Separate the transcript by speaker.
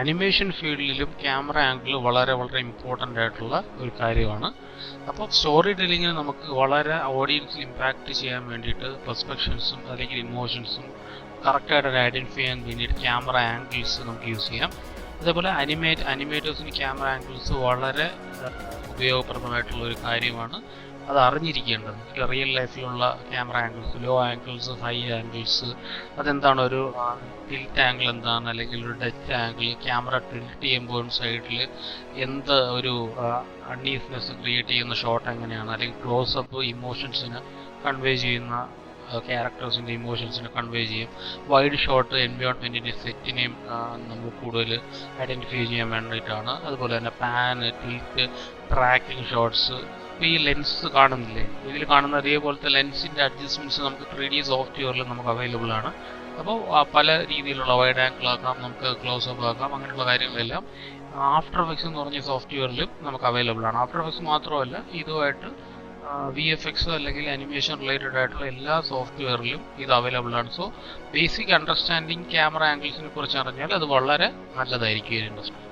Speaker 1: Animation ഫീൽഡിലും camera angle വളരെ വളരെ important ആയിട്ടുള്ള ഒരു കാര്യമാണ്. അപ്പോൾ സ്റ്റോറി ടെല്ലിങ്ങിന് നമുക്ക് വളരെ ഓഡിയൻസിൽ ഇമ്പാക്റ്റ് ചെയ്യാൻ വേണ്ടിയിട്ട് പെർസ്പെക്ഷൻസും അല്ലെങ്കിൽ ഇമോഷൻസും കറക്റ്റായിട്ട് ഐഡൻറ്റിഫൈ ചെയ്യാൻ വേണ്ടിയിട്ട് ക്യാമറ ആംഗിൾസ് നമുക്ക് യൂസ് ചെയ്യാം. അതേപോലെ അനിമേറ്റേഴ്സിന് ക്യാമറ ആംഗിൾസ് വളരെ ഉപയോഗപ്രദമായിട്ടുള്ള ഒരു കാര്യമാണ്. അത് അറിഞ്ഞിരിക്കേണ്ടത് റിയൽ ലൈഫിലുള്ള camera angles, low angles, high angles, അതെന്താണ്, ഒരു ടിൽറ്റ് ആംഗിൾ എന്താണ്, അല്ലെങ്കിൽ ഒരു ഡെറ്റ് ആംഗിൾ, ക്യാമറ ടിൽറ്റ് ചെയ്യുമ്പോൾ സൈഡിൽ എന്ത് ഒരു അൺഈസ്നെസ് ക്രിയേറ്റ് ചെയ്യുന്ന ഷോട്ട് എങ്ങനെയാണ്, അല്ലെങ്കിൽ ക്ലോസപ്പ് ഇമോഷൻസിന് കൺവേ ചെയ്യുന്ന ക്യാരക്ടേഴ്സിൻ്റെ ഇമോഷൻസിനെ കൺവേ ചെയ്യും. വൈഡ് ഷോട്ട് എൻവയോൺമെൻറ്റിൻ്റെ സെറ്റിനെയും നമുക്ക് കൂടുതൽ ഐഡൻറ്റിഫൈ ചെയ്യാൻ വേണ്ടിയിട്ടാണ്. അതുപോലെ തന്നെ പാന്, ടിൽറ്റ്, ട്രാക്കിംഗ് ഷോട്ട്സ്. ഇപ്പോൾ ഈ ലെൻസ് കാണുന്നില്ലേ, ഇതിൽ കാണുന്ന അതേപോലത്തെ ലെൻസിൻ്റെ അഡ്ജസ്റ്റ്മെൻറ്റ്സ് നമുക്ക് 3D സോഫ്റ്റ്വെയറിൽ നമുക്ക് അവൈലബിൾ ആണ്. അപ്പോൾ പല രീതിയിലുള്ള വൈഡ് ആംഗിൾ ആക്കാം, നമുക്ക് ക്ലോസപ്പ് ആക്കാം, അങ്ങനെയുള്ള കാര്യങ്ങളെല്ലാം ആഫ്റ്റർ എഫക്ട്സ് എന്ന് പറഞ്ഞ സോഫ്റ്റ്വെയറിലും നമുക്ക് അവൈലബിൾ ആണ്. ആഫ്റ്റർ എഫക്ട്സ് മാത്രമല്ല, ഇതുമായിട്ട് VFX അല്ലെങ്കിൽ അനിമേഷൻ റിലേറ്റഡ് ആയിട്ടുള്ള എല്ലാ സോഫ്റ്റ്വെയറിലും ഇത് അവൈലബിൾ ആണ്. സോ ബേസിക് അണ്ടർസ്റ്റാൻഡിങ് ക്യാമറ ആംഗിൾസിനെ കുറിച്ച് അറിഞ്ഞാൽ അത് വളരെ നല്ലതായിരിക്കും ഈ ഇൻഡസ്ട്രി.